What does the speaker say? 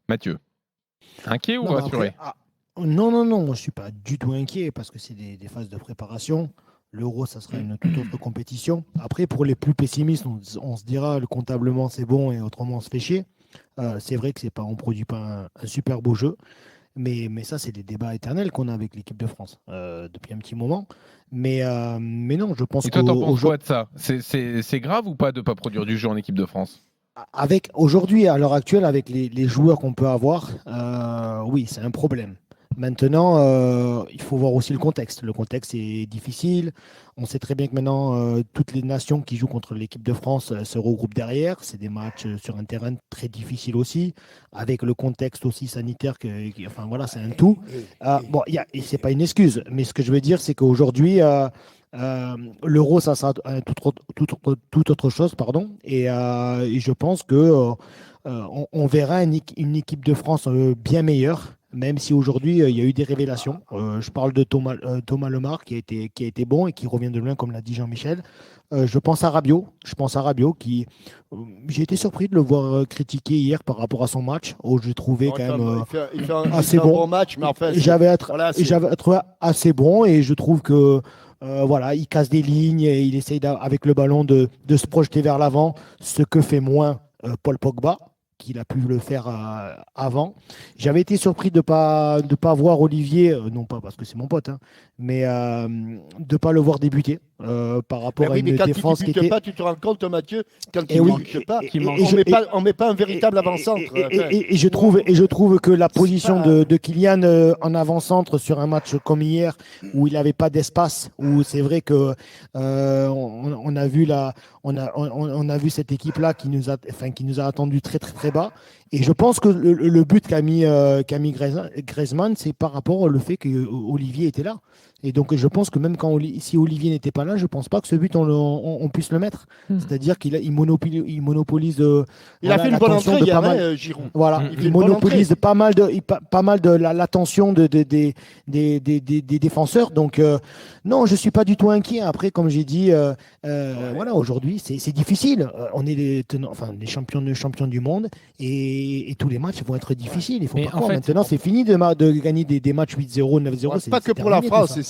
Mathieu, inquiet ou Non, mais rassuré? non, non, non, moi, je ne suis pas du tout inquiet parce que c'est des phases de préparation. L'Euro, ça sera une toute autre compétition. Après, pour les plus pessimistes, on se dira le comptablement c'est bon et autrement on se fait chier. C'est vrai que c'est pas, on ne produit pas un super beau jeu, mais ça, c'est des débats éternels qu'on a avec l'équipe de France depuis un petit moment. Mais non, je pense Et toi, t'en penses qu'aujourd'hui, quoi de ça? C'est grave ou pas de ne pas produire du jeu en équipe de France? avec aujourd'hui, à l'heure actuelle, avec les joueurs qu'on peut avoir, oui, c'est un problème. Maintenant, il faut voir aussi le contexte. Le contexte est difficile. On sait très bien que maintenant, toutes les nations qui jouent contre l'équipe de France se regroupent derrière. C'est des matchs sur un terrain très difficile aussi, avec le contexte aussi sanitaire. Enfin voilà, c'est un tout. Bon, et c'est pas une excuse, mais ce que je veux dire, c'est qu'aujourd'hui, l'euro, ça sera toute autre chose, pardon. Et je pense que on verra une équipe de France bien meilleure, même si aujourd'hui il y a eu des révélations. Je parle de Thomas Lemar qui a été bon et qui revient de loin, comme l'a dit Jean-Michel. Je pense à Rabiot. Je pense à Rabiot qui, j'ai été surpris de le voir critiquer hier par rapport à son match, où j'ai trouvé Non, quand même il fait assez un bon. bon match, mais enfin, voilà, J'avais trouvé assez bon et je trouve que voilà, il casse des lignes et il essaye avec le ballon de se projeter vers l'avant, ce que fait moins Paul Pogba, qu'il a pu le faire avant. J'avais été surpris de pas voir Olivier, non pas parce que c'est mon pote, hein, mais de ne pas le voir débuter par ben rapport à oui, mais une quand il défense qui débute était. pas, tu te rends compte, Mathieu, quand Et il oui, débute pas, Qui manque. on met pas un véritable avant-centre. Enfin, et je trouve que la c'est position pas. de Kylian en avant-centre sur un match comme hier, où il n'avait pas d'espace, où c'est vrai que on a vu on a vu cette équipe-là qui nous a attendu très très très bas. Et je pense que le but qu'a mis Griezmann, c'est par rapport au fait que Olivier était là. Et donc je pense que même si Olivier n'était pas là, je pense pas que ce but on puisse le mettre. C'est-à-dire il monopolise Il a voilà, fait une bonne l'attention entrée de hier, pas mal. Giroud. Voilà, Il fait il une bonne entrée. monopolise pas mal de l'attention des défenseurs. Donc, non, je ne suis pas du tout inquiet. Après, comme j'ai dit, voilà, aujourd'hui, c'est difficile. On est les champions du monde et tous les matchs vont être difficiles. Il ne faut Mais pas en croire. fait, Maintenant, c'est fini de gagner des matchs 8-0, 9-0. Pas que C'est pour la terminé tout France, ça. c'est